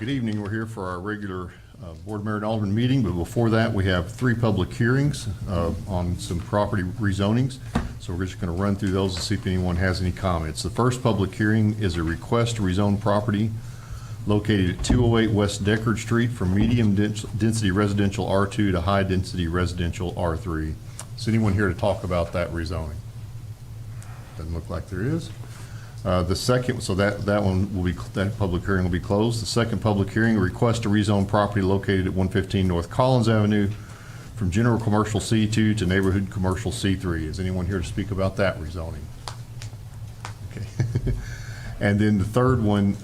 Good evening. We're here for our regular Board Mayor and Alderman meeting, but before that we have 3 public hearings on some property rezonings. So we're just going to run through those and see if anyone has any comments. The first public hearing is a request to rezone property located at 208 West Deckard Street from medium density residential R2 to high density residential R3. Is anyone here to talk about that rezoning? Doesn't look like there is. The second, so that public hearing will be closed. The second public hearing, a request to rezone property located at 115 North Collins Avenue from general commercial C2 to neighborhood commercial C3. Is anyone here to speak about that rezoning? Okay. And then the third one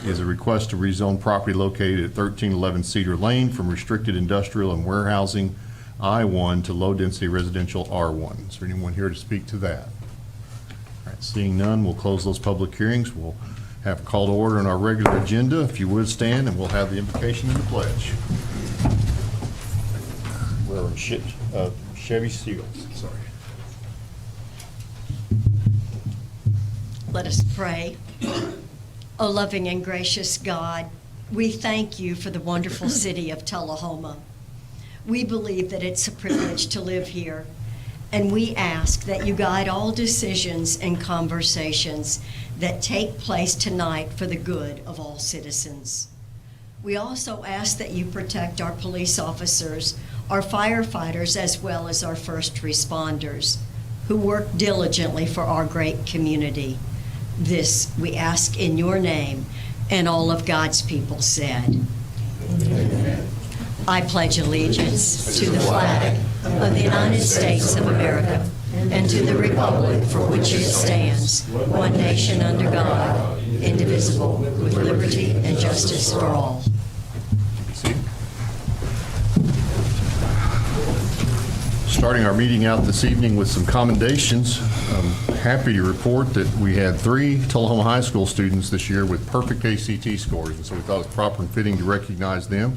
is a request to rezone property located at 1311 Cedar Lane from restricted industrial and warehousing I1 to low density residential R1. Is there anyone here to speak to that? All right, seeing none, we'll close those public hearings. We'll have a call to order on our regular agenda. If you would stand, and we'll have the invocation and the pledge. Reverend Chevy Seals. Sorry. Let us pray. O loving and gracious God, we thank you for the wonderful city of Tullahoma. We believe that it's a privilege to live here, and we ask that you guide all decisions and conversations that take place tonight for the good of all citizens. We also ask that you protect our police officers, our firefighters, as well as our first responders who work diligently for our great community. This we ask in your name, and all of God's people said. Amen. I pledge allegiance to the flag of the United States of America and to the republic for which it stands, one nation under God, indivisible, with liberty and justice for all. Starting our meeting out this evening with some commendations. I'm happy to report that we had 3 Tullahoma High School students this year with perfect ACT scores, and so we thought it was proper and fitting to recognize them.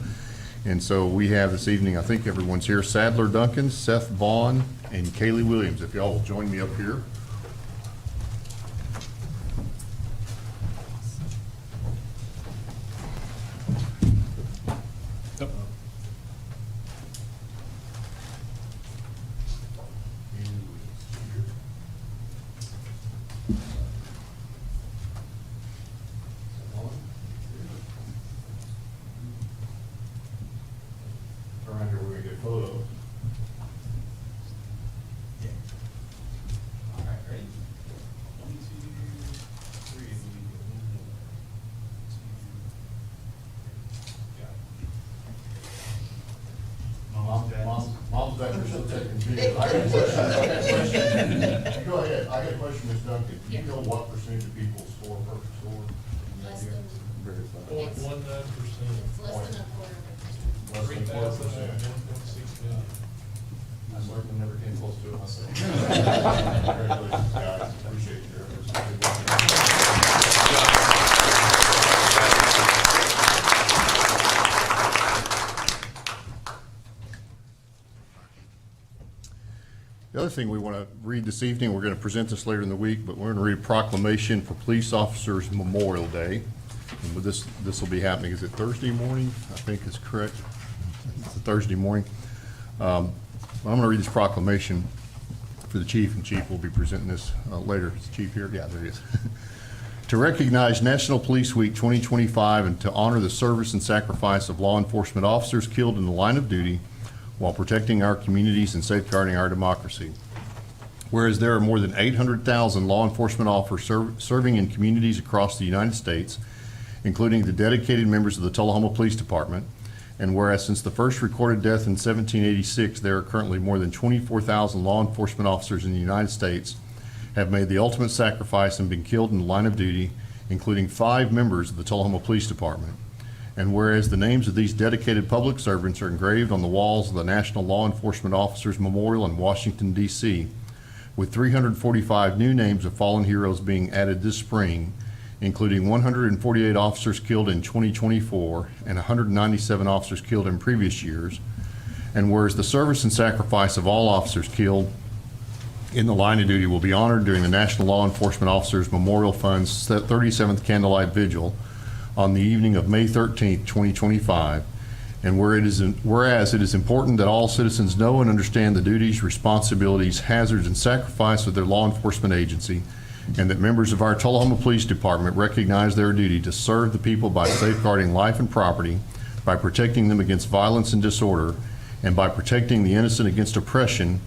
And so we have this evening, I think everyone's here, Sadler Duncan, Seth Vaughn, and Kaylee Williams. If y'all will join me up here. Around here, we're going to get photos. Yeah. All right, ready? 1, 2, 3. Mom's back there still taking video. I got a question. Go ahead. I got a question, Ms. Duncan. Do you know what percentage of people score perfect score? Less than 0.19%. It's less than a quarter. Less than 4%. 1.6 million. I certainly never came close to it myself. Congratulations, guys. Appreciate your efforts. The other thing we want to read this evening, we're going to present this later in the week, but we're going to read a proclamation for Police Officers Memorial Day. And with this will be happening, is it Thursday morning? I think it's correct. It's a Thursday morning. I'm going to read this proclamation for the chief, and chief will be presenting this later. Is the chief here? Yeah, there he is. To recognize National Police Week 2025 and to honor the service and sacrifice of law enforcement officers killed in the line of duty while protecting our communities and safeguarding our democracy. Whereas there are more than 800,000 law enforcement officers serving in communities across the United States, including the dedicated members of the Tullahoma Police Department, and whereas since the first recorded death in 1786, there are currently more than 24,000 law enforcement officers in the United States have made the ultimate sacrifice and been killed in the line of duty, including 5 members of the Tullahoma Police Department. And whereas the names of these dedicated public servants are engraved on the walls of the National Law Enforcement Officers Memorial in Washington, D.C., with 345 new names of fallen heroes being added this spring, including 148 officers killed in 2024 and 197 officers killed in previous years. And whereas the service and sacrifice of all officers killed in the line of duty will be honored during the National Law Enforcement Officers Memorial Fund's 37th Candlelight Vigil, on the evening of May 13th, 2025. And whereas it is important that all citizens know and understand the duties, responsibilities, hazards, and sacrifice of their law enforcement agency, and that members of our Tullahoma Police Department recognize their duty to serve the people by safeguarding life and property, by protecting them against violence and disorder, and by protecting the innocent against oppression.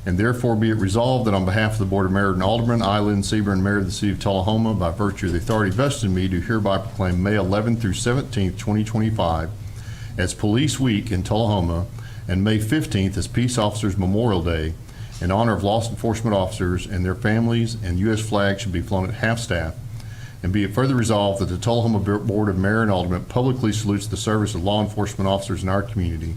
And therefore be it resolved that on behalf of the Board of Mayor and Aldermen, I, Lynn Seaborn, Mayor of the City of Tullahoma, by virtue of the authority vested in me, do hereby proclaim May 11th through 17th, 2025 as Police Week in Tullahoma, and May 15th as Peace Officers Memorial Day, in honor of law enforcement officers and their families, and U.S. flags should be flown at half-staff. And be it further resolved that the Tullahoma Board of Mayor and Aldermen publicly salutes the service of law enforcement officers in our community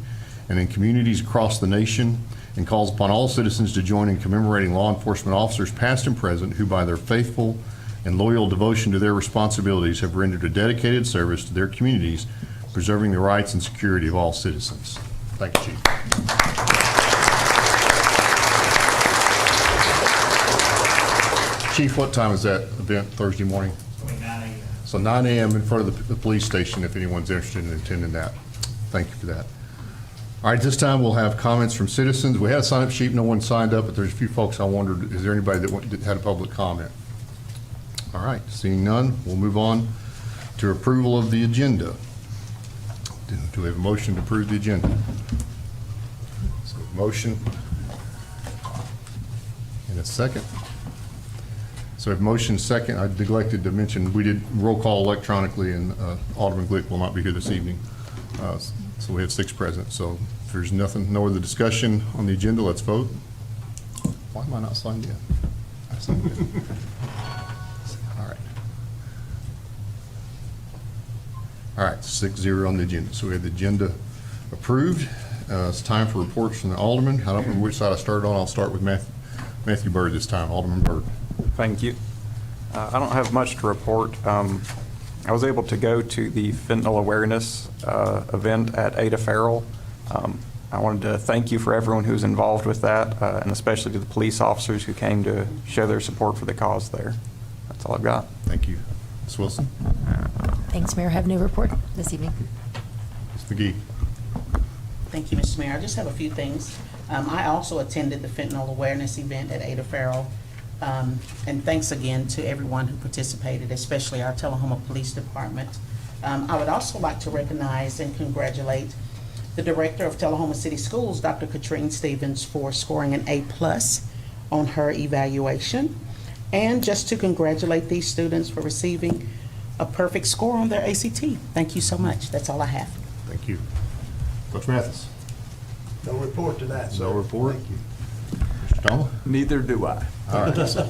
and in communities across the nation, and calls upon all citizens to join in commemorating law enforcement officers past and present who by their faithful and loyal devotion to their responsibilities have rendered a dedicated service to their communities, preserving the rights and security of all citizens. Thank you, Chief. Chief, what time is that event Thursday morning? 9 a.m. So 9 a.m. in front of the police station if anyone's interested in attending that. Thank you for that. All right, this time we'll have comments from citizens. We had a sign-up sheet, no one signed up, but there's a few folks I wondered, is there anybody that had a public comment? All right, seeing none, we'll move on to approval of the agenda. Do we have a motion to approve the agenda? So, motion and a second. So we have motion second. I neglected to mention we did roll call electronically, and Alderman Glick will not be here this evening. So we have 6 present. So if there's no other discussion on the agenda, let's vote. Why am I not signed in? I signed in. All right. All right, 6-0 on the agenda. So we have the agenda approved. It's time for reports from the Alderman. I don't remember which side I started on. I'll start with Matthew Byrd this time. Alderman Byrd. Thank you. I don't have much to report. I was able to go to the fentanyl awareness event at Ada Farrell. I wanted to thank you for everyone who's involved with that, and especially to the police officers who came to show their support for the cause there. That's all I've got. Thank you. Ms. Wilson. Thanks, Mayor. I have no report this evening. Ms. McGee. Thank you, Mr. Mayor. I just have a few things. I also attended the fentanyl awareness event at Ada Farrell. And thanks again to everyone who participated, especially our Tullahoma Police Department. I would also like to recognize and congratulate the Director of Tullahoma City Schools, Dr. Katrine Stevens, for scoring an A+ on her evaluation. And just to congratulate these students for receiving a perfect score on their ACT. Thank you so much. That's all I have. Thank you. Coach Mathis. No report tonight, sir. No report. Thank you. Mr. Thomas. Neither do I. All right. So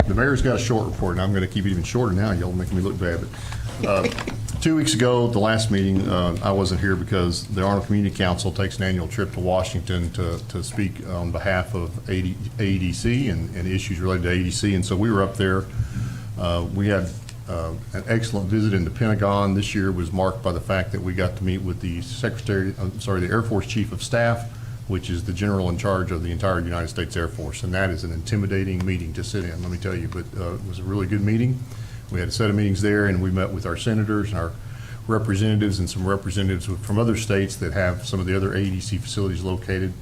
the mayor's got a short report, and I'm going to keep it even shorter now. Y'all making me look bad. But 2 weeks ago, the last meeting, I wasn't here because the Arnold Community Council takes an annual trip to Washington to speak on behalf of AEDC and issues related to AEDC. And so we were up there. We had an excellent visit in the Pentagon. This year was marked by the fact that we got to meet with the the Air Force Chief of Staff, which is the general in charge of the entire United States Air Force. And that is an intimidating meeting to sit in, let me tell you, but it was a really good meeting. We had a set of meetings there, and we met with our senators and our representatives and some representatives from other states that have some of the other AEDC facilities located.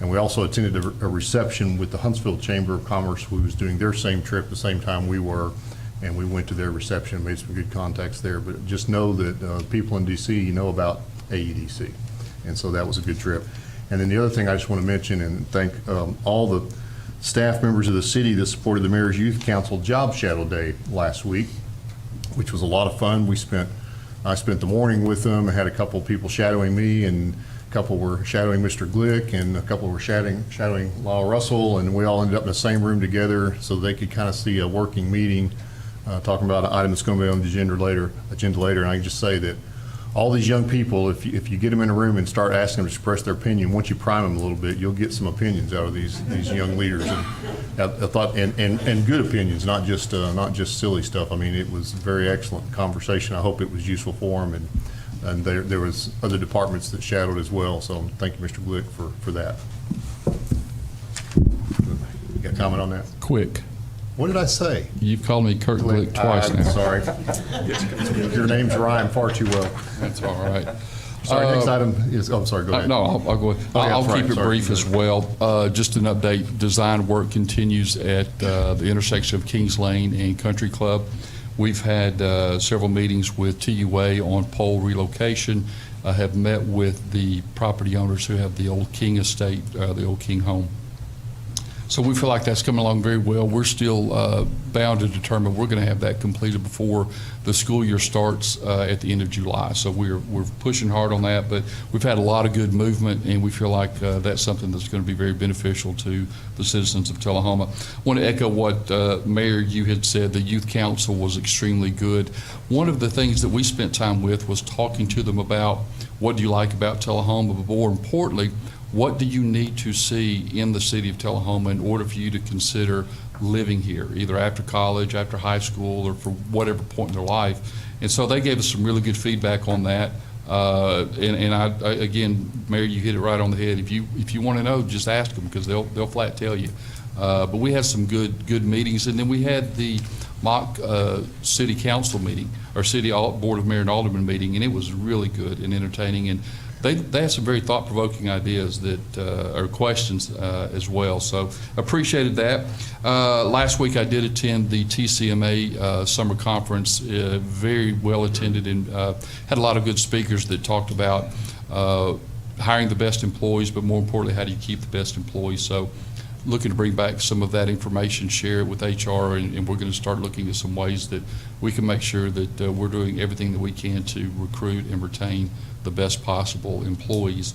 And we also attended a reception with the Huntsville Chamber of Commerce, who was doing their same trip the same time we were, and we went to their reception and made some good contacts there. But just know that people in D.C. know about AEDC, and so that was a good trip. And then the other thing I just want to mention and thank all the staff members of the city that supported the Mayor's Youth Council Job Shadow Day last week, which was a lot of fun. I spent the morning with them. I had a couple of people shadowing me, and a couple were shadowing Mr. Glick, and a couple were shadowing Lyle Russell, and we all ended up in the same room together so they could kind of see a working meeting, talking about an item that's going to be on the agenda later. And I can just say that all these young people, if you get them in a room and start asking them to express their opinion, once you prime them a little bit, you'll get some opinions out of these young leaders. And I thought, and good opinions, not just silly stuff. I mean, it was a very excellent conversation. I hope it was useful for them, and there was other departments that shadowed as well. So thank you, Mr. Glick, for that. You got a comment on that? Quick. What did I say? You've called me Kurt Glick twice I'm now. sorry. Your names rhyme far too well. That's all right. Sorry, next item is, oh, sorry, go ahead. No, I'll go ahead. Oh, yeah, I'll that's right. keep it Sorry. brief as well. Just an update, design work continues at the intersection of Kings Lane and Country Club. We've had several meetings with TUA on pole relocation. I have met with the property owners who have the old King estate, the old King home. So we feel like that's coming along very well. We're still bound to determine we're going to have that completed before the school year starts at the end of July. So we're pushing hard on that, but we've had a lot of good movement, and we feel like that's something that's going to be very beneficial to the citizens of Tullahoma. I want to echo what Mayor, you had said. The youth council was extremely good. One of the things that we spent time with was talking to them about what do you like about Tullahoma, but more importantly, what do you need to see in the city of Tullahoma in order for you to consider living here, either after college, after high school, or for whatever point in their life? And so they gave us some really good feedback on that. And I again, Mayor, you hit it right on the head. If you want to know, just ask them, because they'll flat tell you. But we had some good meetings, and then we had the mock city council meeting, or city board of mayor and alderman meeting, and it was really good and entertaining. And they had some very thought-provoking ideas that or questions as well. So appreciated that. Last week I did attend the TCMA summer conference, very well attended, and had a lot of good speakers that talked about hiring the best employees, but more importantly, how do you keep the best employees? So looking to bring back some of that information, share it with HR, and we're going to start looking at some ways that we can make sure that we're doing everything that we can to recruit and retain the best possible employees.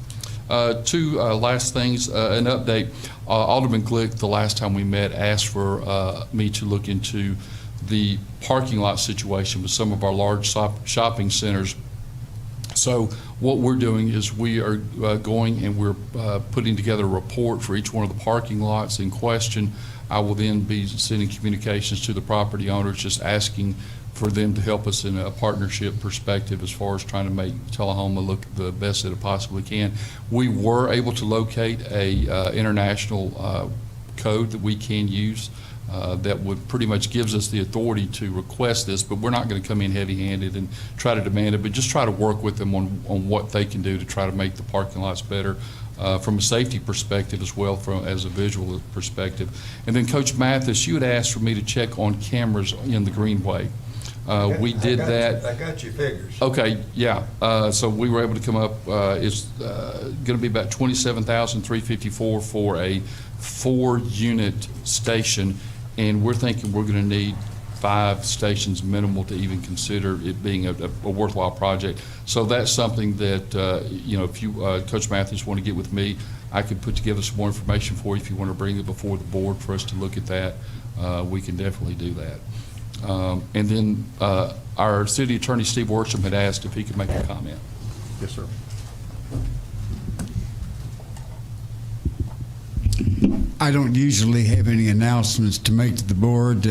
Two last things, an update. Alderman Glick, the last time we met, asked for me to look into the parking lot situation with some of our large shopping centers. So what we're doing is we are going and we're putting together a report for each one of the parking lots in question. I will then be sending communications to the property owners, just asking for them to help us in a partnership perspective as far as trying to make Tullahoma look the best that it possibly can. We were able to locate a international code that we can use that would pretty much gives us the authority to request this, but we're not going to come in heavy-handed and try to demand it, but just try to work with them on what they can do to try to make the parking lots better from a safety perspective as well as a visual perspective. And then Coach Mathis, you had asked for me to check on cameras in the Greenway. We did that. I got your figures. Okay, yeah. So we were able to come up, it's going to be about $27,354 for a 4-unit station, and we're thinking we're going to need 5 stations minimal to even consider it being a worthwhile project. So that's something that, you know, if you, Coach Matthews, want to get with me, I could put together some more information for you. If you want to bring it before the board for us to look at that, we can definitely do that. And then our city attorney, Steve Worsham, had asked if he could make a comment. Yes, sir. I don't usually have any announcements to make to the board.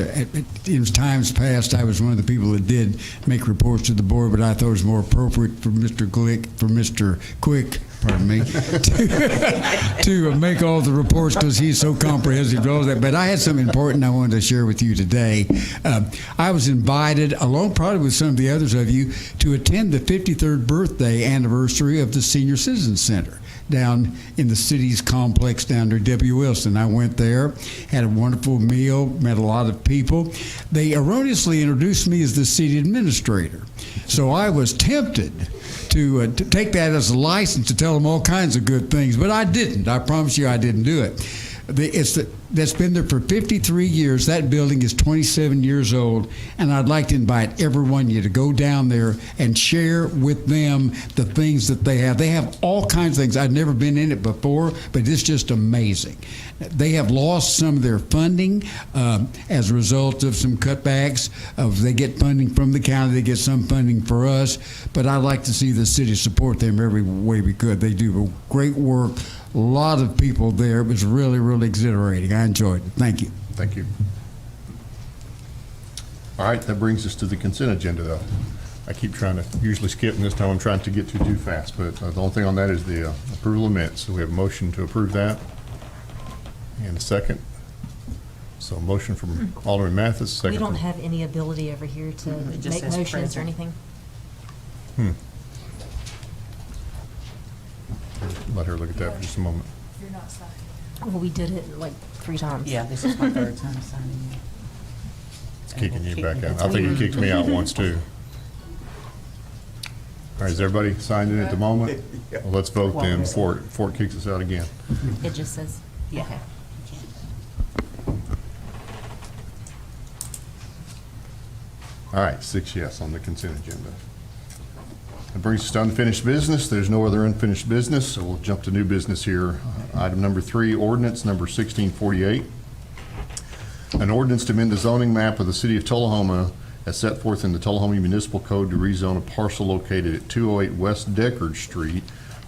In times past, I was one of the people that did make reports to the board, but I thought it was more appropriate for Mr. Quick, pardon me, to make all the reports because he's so comprehensive to all that. But I had something important I wanted to share with you today. I was invited, along probably with some of the others of you, to attend the 53rd birthday anniversary of the Senior Citizen Center down in the city's complex down there, W. Wilson. I went there, had a wonderful meal, met a lot of people. They erroneously introduced me as the city administrator. So I was tempted to take that as a license to tell them all kinds of good things, but I didn't. I promise you I didn't do it. That's been there for 53 years. That building is 27 years old, and I'd like to invite every one of you to go down there and share with them the things that they have. They have all kinds of things. I've never been in it before, but it's just amazing. They have lost some of their funding as a result of some cutbacks. They get funding from the county, they get some funding for us, but I'd like to see the city support them every way we could. They do great work. A lot of people there. It was really, really exhilarating. I enjoyed it. Thank you. Thank you. All right, that brings us to the consent agenda, though. I keep trying to usually skip, and this time I'm trying to get to too fast, but the only thing on that is the approval of minutes. So we have a motion to approve that. And a second. So motion from Alderman Mathis, second. We don't from- have any ability over here to It just make says motions present. or anything. Let her look at that for just a moment. Well, we did it like 3 times. Yeah, this is my third time signing it. It's kicking you Kick back me. out. I think it kicked me out once, too. All right, is everybody signed in at the moment? Well, let's vote then before it kicks us out again. It just says, Yeah. okay. All right, 6 yes on the consent agenda. That brings us to unfinished business. There's no other unfinished business, so we'll jump to new business here. Item number 3, ordinance number 1648. An ordinance to amend the zoning map of the city of Tullahoma as set forth in the Tullahoma Municipal Code to rezone a parcel located at 208 West Deckard Street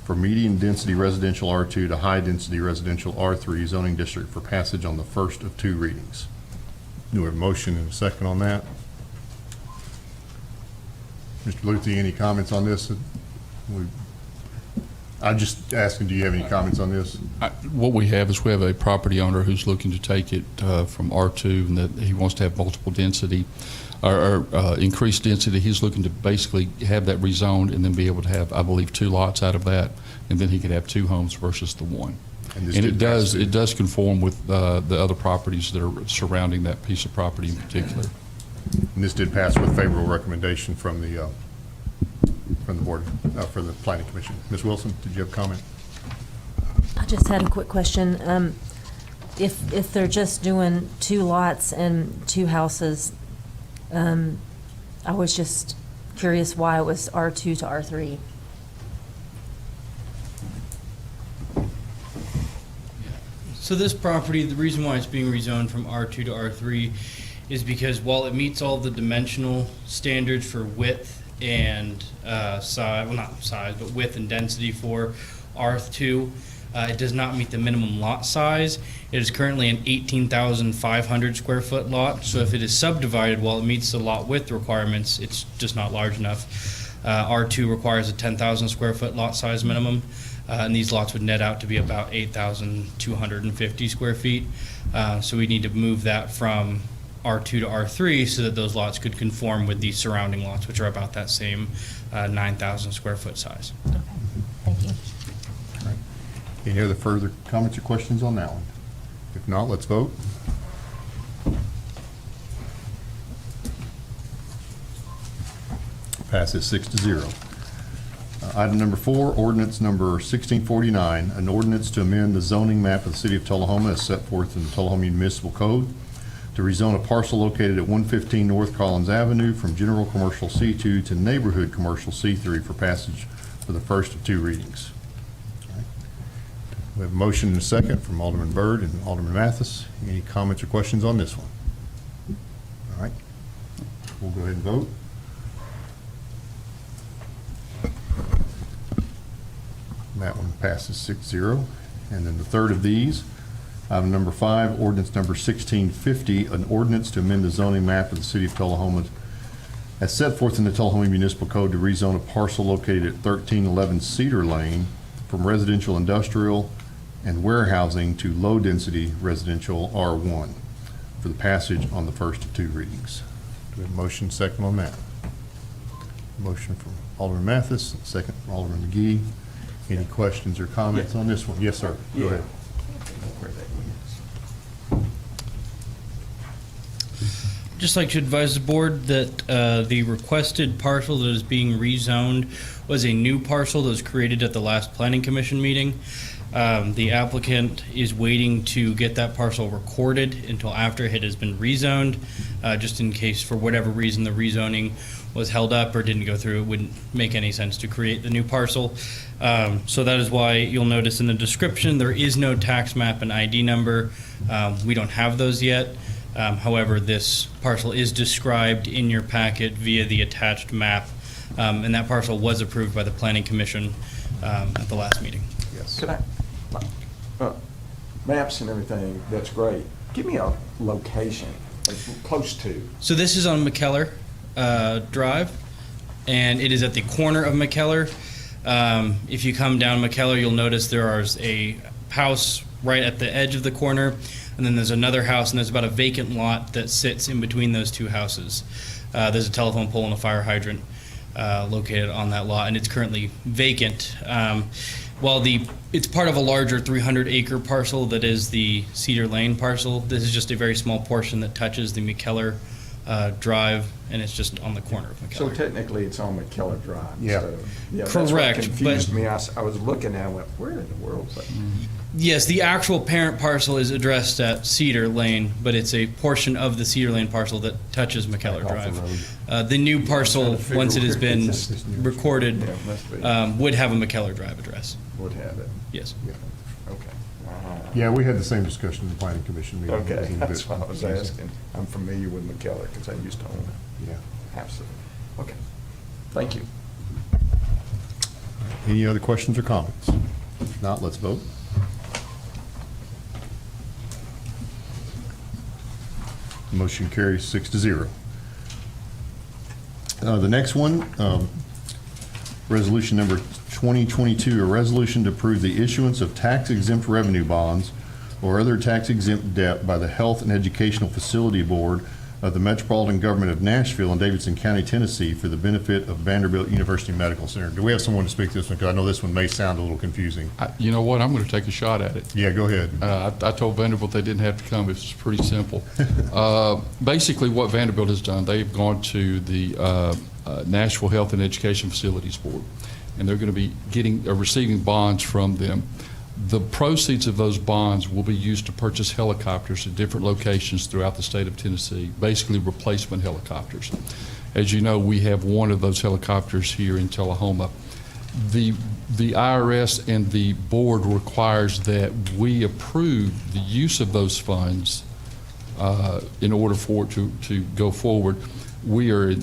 from medium density residential R2 to high density residential R3 zoning district for passage on the first of 2 readings. Do we have a motion and a second on that? Mr. Luthi, any comments on this? I'm just asking, do you have any comments on this? What we have is we have a property owner who's looking to take it from R2, and that he wants to have multiple density, or increased density. He's looking to basically have that rezoned and then be able to have, I believe, 2 lots out of that, and then he could have 2 homes versus the 1. And this And did pass it does conform with the other properties that are surrounding that piece of property in particular. And this did pass with favorable recommendation from the board, for the planning commission. Ms. Wilson, did you have a comment? I just had a quick question. If they're just doing 2 lots and 2 houses, I was just curious why it was R2 to R3. So this property, the reason why it's being rezoned from R2 to R3 is because while it meets all the dimensional standards for width and size, well, not size, but width and density for R2, it does not meet the minimum lot size. It is currently an 18,500 square foot lot, so if it is subdivided while it meets the lot width requirements, it's just not large enough. R2 requires a 10,000 square foot lot size minimum, and these lots would net out to be about 8,250 square feet. So we need to move that from R2 to R3 so that those lots could conform with the surrounding lots, which are about that same 9,000 square foot size. Okay, thank you. Any other further comments or questions on that one? If not, let's vote. Passes 6-0. Item number 4, ordinance number 1649, an ordinance to amend the zoning map of the city of Tullahoma as set forth in the Tullahoma Municipal Code to rezone a parcel located at 115 North Collins Avenue from general commercial C2 to neighborhood commercial C3 for passage for the first of 2 readings. All right. We have a motion and a second from Alderman Byrd and Alderman Mathis. Any comments or questions on this one? All right. We'll go ahead and vote. And that one passes 6-0. And then the third of these, item number 5, ordinance number 1650, an ordinance to amend the zoning map of the city of Tullahoma as set forth in the Tullahoma Municipal Code to rezone a parcel located at 1311 Cedar Lane from residential industrial and warehousing to low-density residential R1 for the passage on the first of 2 readings. Do we have a motion second on that? Motion from Alderman Mathis, second from Alderman McGee. Any questions or comments on this one? Yes, sir. Go ahead. Just like to advise the board that the requested parcel that is being rezoned was a new parcel that was created at the last planning commission meeting. The applicant is waiting to get that parcel recorded until after it has been rezoned, just in case for whatever reason the rezoning was held up or didn't go through. It wouldn't make any sense to create the new parcel. So that is why you'll notice in the description there is no tax map and ID number. We don't have those yet. However, this parcel is described in your packet via the attached map, and that parcel was approved by the Planning Commission at the last meeting. Yes. Could I, maps and everything, that's great. Give me a location, like close to. So this is on McKellar Drive, and it is at the corner of McKellar. If you come down McKellar, you'll notice there is a house right at the edge of the corner, and then there's another house, and there's about a vacant lot that sits in between those two houses. There's a telephone pole and a fire hydrant located on that lot, and it's currently vacant. While it's part of a larger 300-acre parcel that is the Cedar Lane parcel, this is just a very small portion that touches the McKellar Drive, and it's just on the corner of So McKellar. technically, it's on McKellar Drive. Yeah. So, yeah, that's what Correct, confused but- me. I was looking at it, and went, where in the world is that? Yes, the actual parent parcel is addressed at Cedar Lane, but it's a portion of the Cedar Lane parcel that touches McKellar Off the Drive. The new trying parcel, to figure once it has where been it's at. recorded, Yeah, must be. would have a McKellar Drive address. Would have it. Yes. Okay. Yeah, we had the same discussion in the planning commission meeting. It was Okay, a bit that's what I was confusing. asking. I'm familiar with McKellar because I used to own it. Yeah. Absolutely. Okay. Thank you. Any other questions or comments? If not, let's vote. Motion carries 6-0. The next one, resolution number 2022, a resolution to approve the issuance of tax-exempt revenue bonds or other tax-exempt debt by the Health and Educational Facility Board of the Metropolitan Government of Nashville and Davidson County, Tennessee, for the benefit of Vanderbilt University Medical Center. Do we have someone to speak to this one? Because I know this one may sound a little confusing. You know what? I'm going to take a shot at it. Yeah, go ahead. I told Vanderbilt they didn't have to come. It's pretty simple. Basically, what Vanderbilt has done, they've gone to the Nashville Health and Education Facilities Board, and they're going to be receiving bonds from them. The proceeds of those bonds will be used to purchase helicopters at different locations throughout the state of Tennessee, basically replacement helicopters. As you know, we have one of those helicopters here in Tullahoma. The IRS and the board requires that we approve the use of those funds in order for it to go forward. We are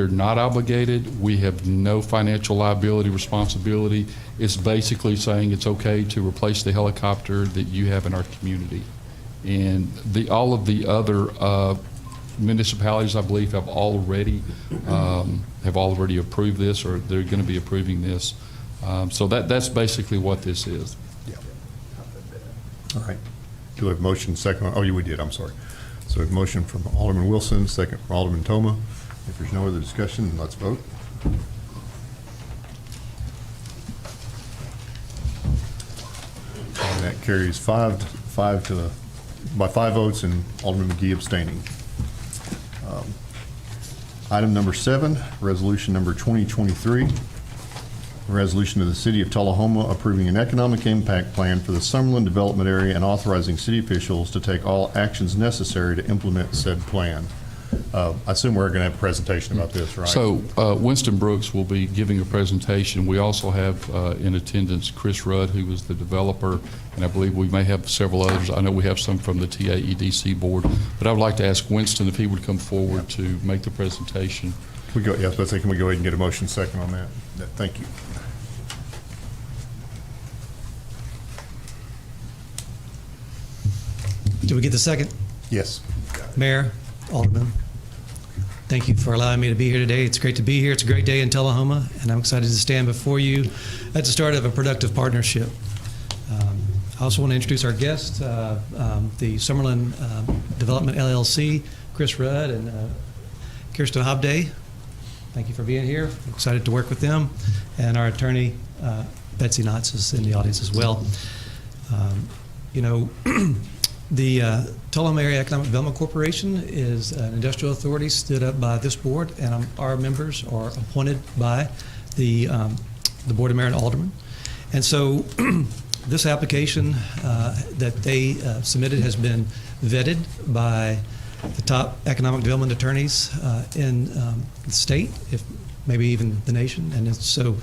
not obligated. We have no financial liability responsibility. It's basically saying it's okay to replace the helicopter that you have in our community. And all of the other municipalities, I believe, have already approved this, or they're going to be approving this. So that's basically what this is. Yeah. All right. Do we have a motion second? Oh, yeah, we did. I'm sorry. So we have a motion from Alderman Wilson, second from Alderman Toma. If there's no other discussion, let's vote. And that carries by 5 votes and Alderman McGee abstaining. Item number 7, resolution number 2023. A resolution of the City of Tullahoma approving an economic impact plan for the Summerlin Development Area and authorizing city officials to take all actions necessary to implement said plan. I assume we're going to have a presentation about this, right? So Winston Brooks will be giving a presentation. We also have in attendance Chris Rudd, who was the developer, and I believe we may have several others. I know we have some from the TAEDC board, but I would like to ask Winston if he would come forward to make the presentation. Can we go ahead and get a motion second on that? Thank you. Did we get the second? Yes. Mayor, Alderman, thank you for allowing me to be here today. It's great to be here. It's a great day in Tullahoma, and I'm excited to stand before you at the start of a productive partnership. I also want to introduce our guests, the Summerlin Development LLC, Chris Rudd and Kirsten Hobday. Thank you for being here. I'm excited to work with them. And our attorney, Betsy Knotts, is in the audience as well. The Tullahoma Area Economic Development Corporation is an industrial authority stood up by this board, and our members are appointed by the Board of Mayor and Aldermen. And so this application that they submitted has been vetted by the top economic development attorneys in the state, if maybe even the nation. And it's so,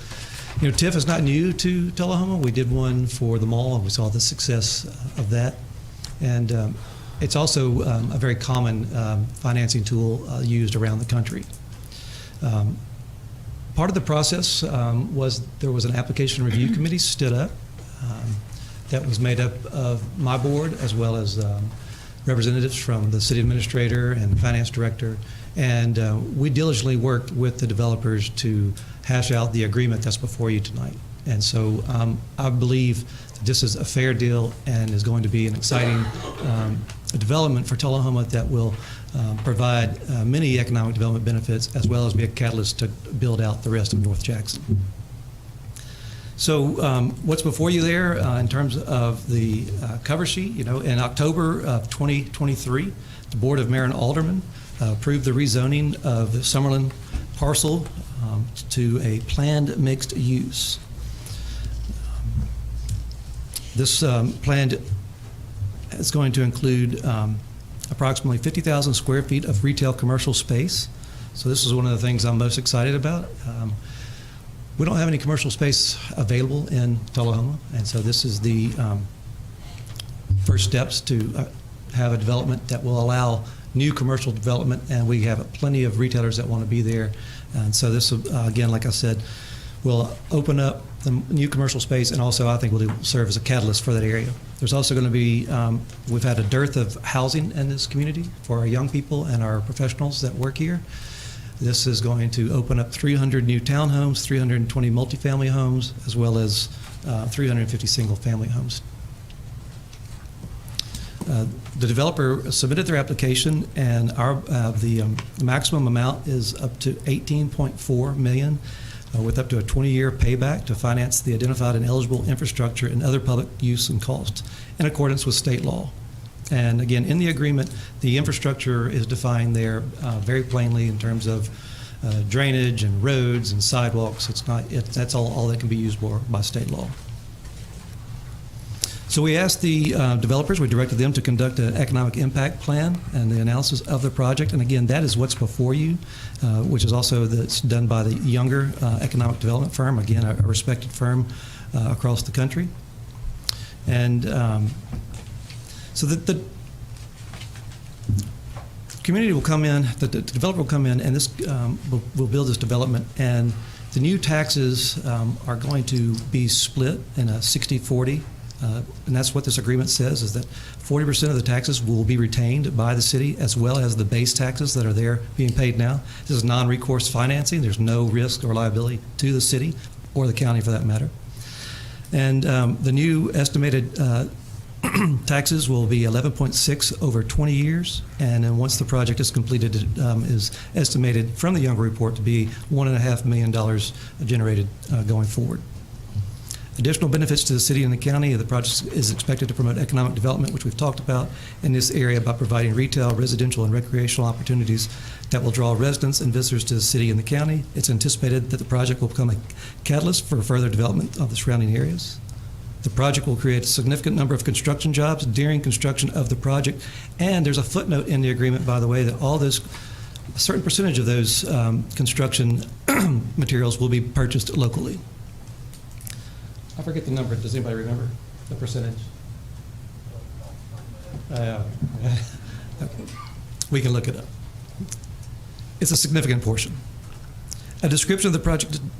TIF is not new to Tullahoma. We did one for the mall, and we saw the success of that. And it's also a very common financing tool used around the country. Part of the process was there was an application review committee stood up that was made up of my board as well as representatives from the city administrator and finance director. And we diligently worked with the developers to hash out the agreement that's before you tonight. And so I believe this is a fair deal and is going to be an exciting development for Tullahoma that will provide many economic development benefits, as well as be a catalyst to build out the rest of North Jackson. So what's before you there in terms of the cover sheet? You know, in October of 2023, the Board of Mayor and Aldermen approved the rezoning of the Summerlin parcel to a planned mixed use. This plan is going to include approximately 50,000 square feet of retail commercial space. So this is one of the things I'm most excited about. We don't have any commercial space available in Tullahoma, and so this is the first steps to have a development that will allow new commercial development, and we have plenty of retailers that want to be there. And so this, again, like I said, will open up the new commercial space, and also I think will serve as a catalyst for that area. There's also going to be, we've had a dearth of housing in this community for our young people and our professionals that work here. This is going to open up 300 new townhomes, 320 multifamily homes, as well as 350 single-family homes. The developer submitted their application, and the maximum amount is up to $18.4 million, with up to a 20-year payback to finance the identified and eligible infrastructure and other public use and costs in accordance with state law. And again, in the agreement, the infrastructure is defined there very plainly in terms of drainage and roads and sidewalks. That's all that can be used for by state law. So we asked the developers, we directed them to conduct an economic impact plan and the analysis of the project. And again, that is what's before you, which is also that's done by the Younger Economic Development Firm, again, a respected firm across the country. And so the community will come in, the developer will come in, and this will build this development. And the new taxes are going to be split in a 60-40. And that's what this agreement says, is that 40% of the taxes will be retained by the city, as well as the base taxes that are there being paid now. This is non-recourse financing. There's no risk or liability to the city or the county for that matter. And the new estimated taxes will be 11.6 over 20 years. And then once the project is completed, it is estimated from the Younger report to be $1.5 million generated going forward. Additional benefits to the city and the county. The project is expected to promote economic development, which we've talked about in this area, by providing retail, residential, and recreational opportunities that will draw residents and visitors to the city and the county. It's anticipated that the project will become a catalyst for further development of the surrounding areas. The project will create a significant number of construction jobs during construction of the project. And there's a footnote in the agreement, by the way, that all those, a certain percentage of those construction materials will be purchased locally. I forget the number. Does anybody remember the percentage? Okay. We can look it up. It's a significant portion. A description of the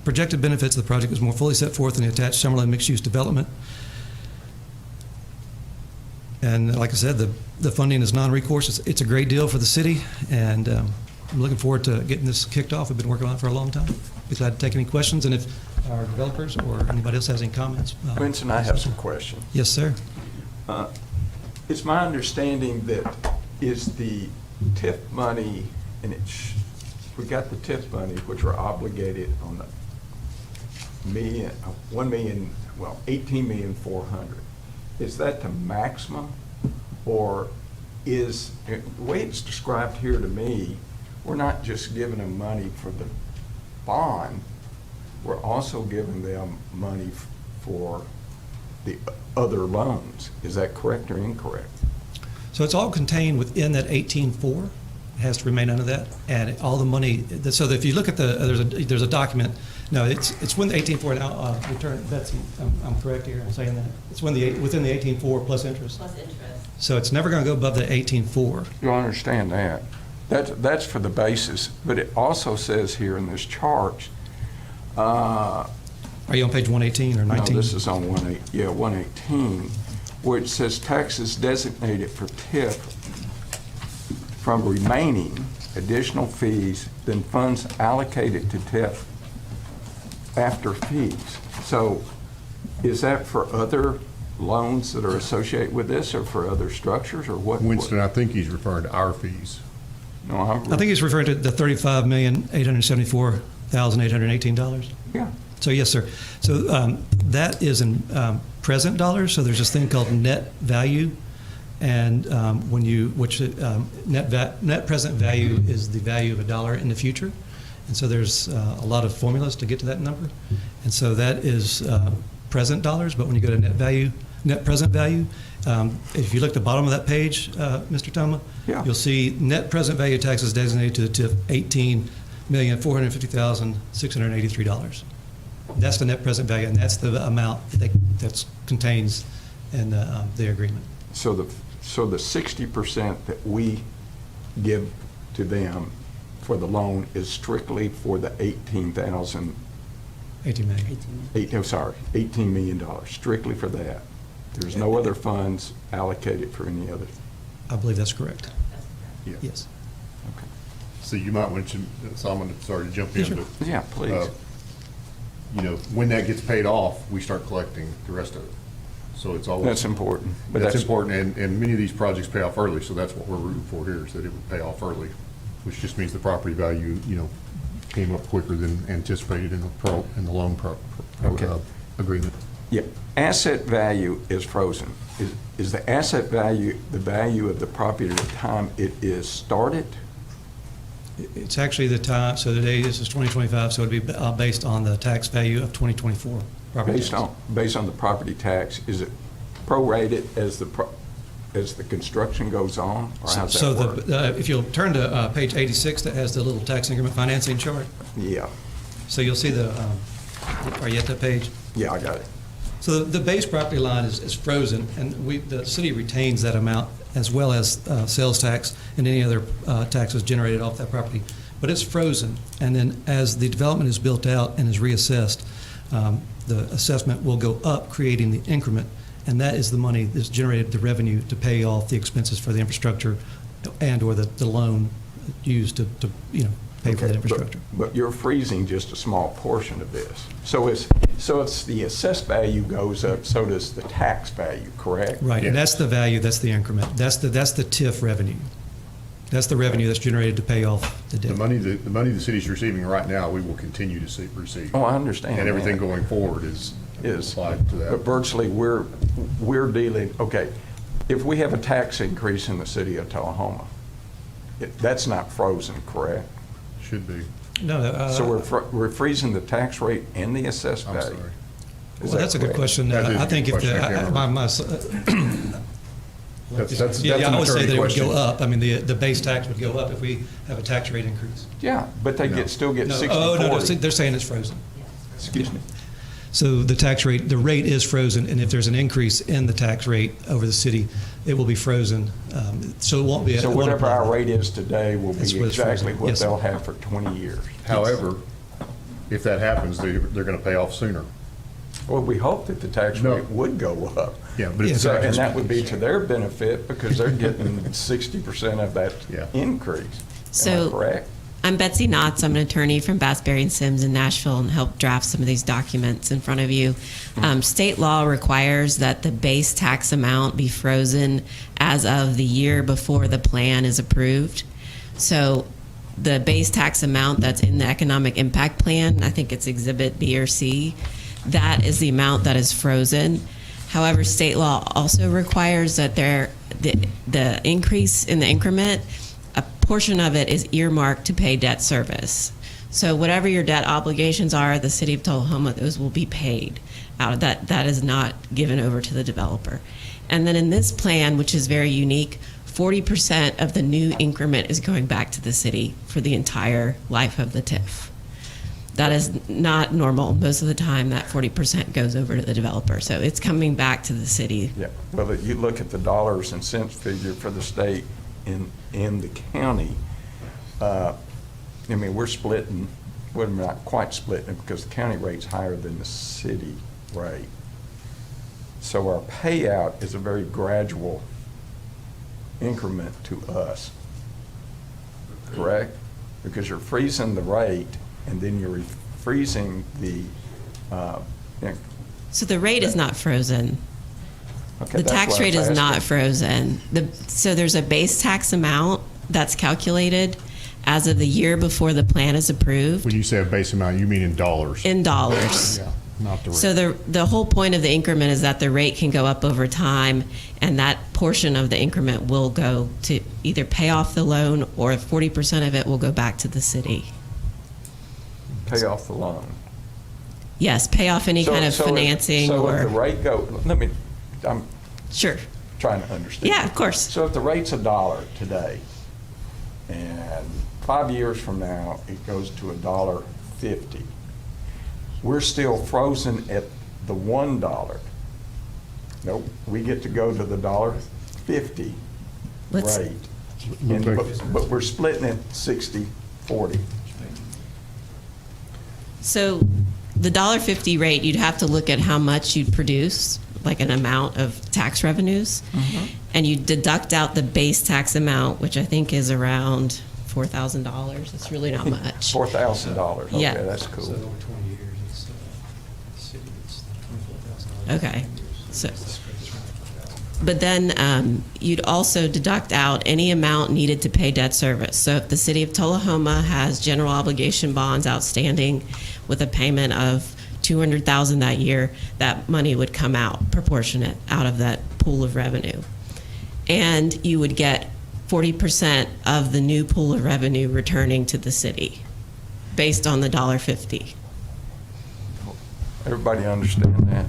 projected benefits of the project is more fully set forth in the attached Summerlin mixed-use development. And like I said, the funding is non-recourse. It's a great deal for the city, and I'm looking forward to getting this kicked off. We've been working on it for a long time. Be glad to take any questions, and if our developers or anybody else has any comments. Winston, I have some questions. Yes, sir. It's my understanding that is the TIF money, and we got the TIF money, which we're obligated on the $18,400,000. Is that the maximum, or is the way it's described here to me? We're not just giving them money for the bond, we're also giving them money for the other loans. Is that correct or incorrect? So it's all contained within that 18.4. It has to remain under that, and all the money. So that if you look at there's a document. No, it's when the 18.4. Now, return. Betsy, I'm correct here. I'm saying that it's within the 18.4 plus interest. Plus interest. So it's never going to go above the 18.4. You understand that? That's for the basis, but it also says here in this chart. Are you on page 118 or 19? No, this is on 118, where it says taxes designated for TIF from remaining additional fees than funds allocated to TIF after fees. So is that for other loans that are associated with this, or for other structures, or what? Winston, I think he's referring to our fees. No, I think he's referring to the $35,874,818. Yeah. So yes, sir. So that is in present dollars. So there's this thing called net value, and net present value is the value of a dollar in the future, and so there's a lot of formulas to get to that number, and so that is present dollars. But when you go to net present value, if you look at the bottom of that page, Mr. Toma, Yeah. you'll see net present value taxes designated to the TIF $18,450,683. That's the net present value, and that's the amount that contains in the agreement. So the 60% that we give to them for the loan is strictly for the $18 million, strictly for that. There's no other funds allocated for any other. I believe that's correct. Yeah. Yes. Okay. So you might want to, Solomon, sorry to jump in, Sure. but. Yeah, please. You know, when that gets paid off, we start collecting the rest of it. So it's always. That's important. But That's important, and many of these projects pay off early, so that's what we're rooting for here, is that it would pay off early, which just means the property value, came up quicker than anticipated in the loan Okay. agreement. Yeah, asset value is frozen. Is the asset value the value of the property at the time it is started? It's actually the time, so today this is 2025, so it'd be based on the tax value of 2024 property Based tax. on the property tax, is it prorated as the construction goes on, or how's So that work? if you'll turn to page 86, that has the little tax increment financing chart. Yeah, So you'll see are you at that page? yeah, I got it. So the base property line is frozen, and the city retains that amount as well as sales tax and any other taxes generated off that property. But it's frozen, and then as the development is built out and is reassessed, the assessment will go up, creating the increment, and that is the money that's generated, the revenue to pay off the expenses for the infrastructure and/or the loan used to pay for that infrastructure. But you're freezing just a small portion of this. So it's the assessed value goes up, so does the tax value, correct? Right, and Yeah. that's the value, that's the increment, that's the TIF revenue. That's the revenue that's generated to pay off the debt. The money the city's receiving right now, we will continue to receive. Oh, I understand And everything that. going forward is applied to But that. virtually, we're dealing, okay, if we have a tax increase in the city of Tullahoma, that's not frozen, correct? Should be. No, So we're freezing the tax rate and the assessed I'm value? sorry. Is well, that's a good correct? question. That is a I think good if question. I can't remember. That's Yeah, an I would say attorney that it would question. go up. I mean, the base tax would go up if we have a tax rate increase. Yeah, but they still get No, 60/40. they're saying it's frozen. Excuse me. So the rate is frozen, and if there's an increase in the tax rate over the city, it will be frozen. So it won't be. So whatever our rate is today will That's be what it's exactly frozen. what Yes, sir. they'll have for 20 years. However, if that happens, they're going to pay off sooner. Well, we hope that the tax No. rate would go up. Yeah, but if Yes, the sir. tax- And that would be to their benefit because they're getting 60% of that Yeah. increase. Am I So- correct? I'm Betsy Knotts. I'm an attorney from Bass, Berry & Sims in Nashville and helped draft some of these documents in front of you. State law requires that the base tax amount be frozen as of the year before the plan is approved. So the base tax amount that's in the economic impact plan, I think it's Exhibit B or C, that is the amount that is frozen. However, state law also requires that the increase in the increment, a portion of it is earmarked to pay debt service. So whatever your debt obligations are at the city of Tullahoma, those will be paid out of that. That is not given over to the developer. And then in this plan, which is very unique, 40% of the new increment is going back to the city for the entire life of the TIF. That is not normal. Most of the time, that 40% goes over to the developer. So it's coming back to the city. Yeah, well, you look at the dollars and cents figure for the state in the county, I mean, we're splitting, well, we're not quite splitting it because the county rate's higher than the city rate. So our payout is a very gradual increment to us, correct? Because you're freezing the rate and then you're freezing the, So the rate is not frozen. Okay, The that's tax what I rate was is not asking. frozen. So there's a base tax amount that's calculated as of the year before the plan is approved When you say a base amount, you mean in dollars? in dollars. Yeah, not the rate. So the whole point of the increment is that the rate can go up over time, and that portion of the increment will go to either pay off the loan, or 40% of it will go back to the city. Pay off the loan. Yes, pay off any kind of financing So if the or, rate I'm sure. trying to understand. Yeah, of course. So if the rate's $1 today, and 5 years from now, it goes to $1.50, we're still frozen at the $1. Nope, we get to go to the $1.50 Let's- rate. And, but we're splitting it 60-40. So the $1.50 rate, you'd have to look at how much you'd produce, like an amount of tax revenues, and you deduct out the base tax amount, which I think is around $4,000. It's really not much. $4,000, okay, Yeah. that's cool. So over 20 years, it's, city, it's $24,000. Okay. So, but then you'd also deduct out any amount needed to pay debt service. So if the city of Tullahoma has general obligation bonds outstanding with a payment of $200,000 that year, that money would come out proportionate out of that pool of revenue. And you would get 40% of the new pool of revenue returning to the city based on the $1.50. Everybody understand that?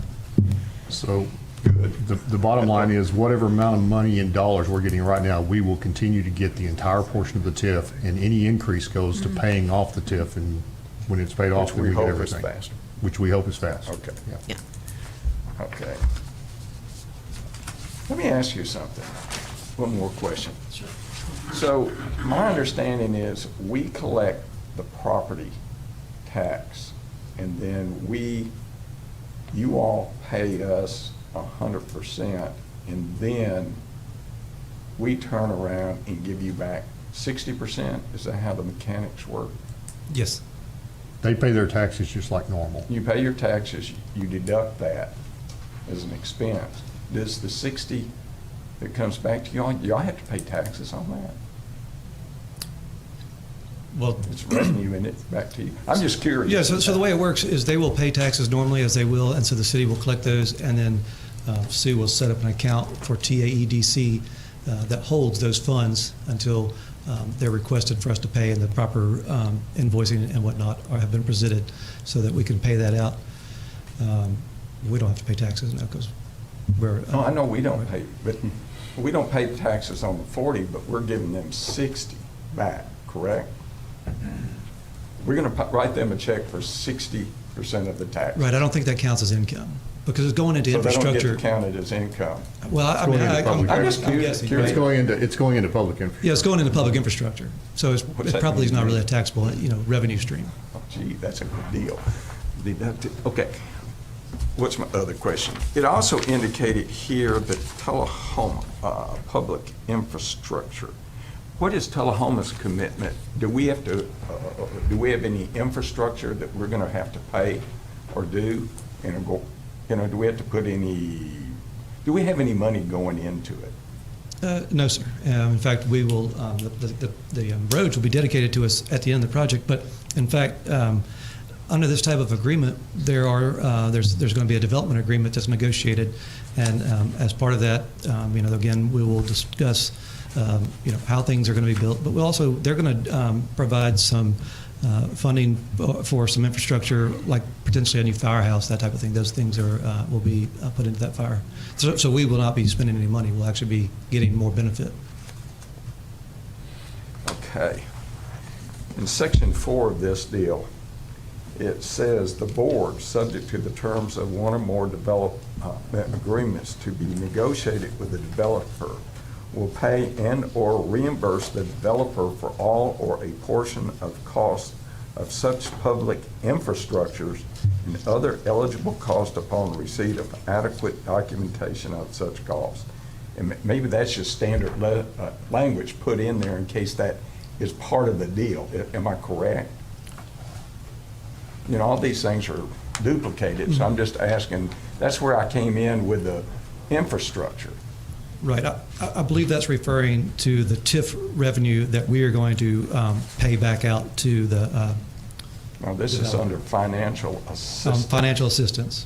So the bottom line is whatever amount of money in dollars we're getting right now, we will continue to get the entire portion of the TIF, and any increase goes to paying off the TIF, and when it's paid off, Which then we we get hope is everything. faster. Which we hope is fast. Okay. Yeah. Okay. Let me ask you something, one more question. So my understanding is we collect the property tax, and then you all pay us 100%, and then we turn around and give you back 60%? Is that how the mechanics work? Yes. They pay their taxes just like normal. You pay your taxes, you deduct that as an expense. Does the 60 that comes back to y'all have to pay taxes on that? Well, It's revenue in it back to you. I'm just curious. yeah, so the way it works is they will pay taxes normally as they will, and so the city will collect those, and then Sue will set up an account for TAEDC that holds those funds until they're requested for us to pay, and the proper invoicing and whatnot have been presented so that we can pay that out. We don't have to pay taxes now because we're. No, I know we don't pay, but we don't pay taxes on the 40, but we're giving them 60 back, correct? We're going to write them a check for 60% of the tax. Right, I don't think that counts as income because it's going into So they don't infrastructure. get counted as income. Well, I It's mean, going into public I'm just curious. It's going into public infrastructure. yeah, it's going into public infrastructure, so it What's that probably is mean? not really a taxable, revenue stream. Oh, gee, that's a good deal. Deducted, okay. What's my other question? It also indicated here that Tullahoma, public infrastructure. What is Tullahoma's commitment? Do we have any infrastructure that we're gonna have to pay or do? Do we have to put do we have any money going into it? No, sir. In fact, we will, the roads will be dedicated to us at the end of the project, but in fact, under this type of agreement, there's going to be a development agreement that's negotiated, and as part of that, again, we will discuss, how things are going to be built, but they're going to provide some funding for some infrastructure, like potentially a new firehouse, that type of thing. Those things will be put into that fire. So we will not be spending any money. We'll actually be getting more benefit. Okay. In section 4 of this deal, it says the board, subject to the terms of one or more development agreements to be negotiated with the developer, will pay and/or reimburse the developer for all or a portion of costs of such public infrastructures and other eligible costs upon receipt of adequate documentation of such costs. And maybe that's just standard language put in there in case that is part of the deal. Am I correct? All these things are duplicated, so I'm just asking. That's where I came in with the infrastructure. Right. I believe that's referring to the TIF revenue that we are going to pay back out to the Now, this is under financial assistance. financial assistance.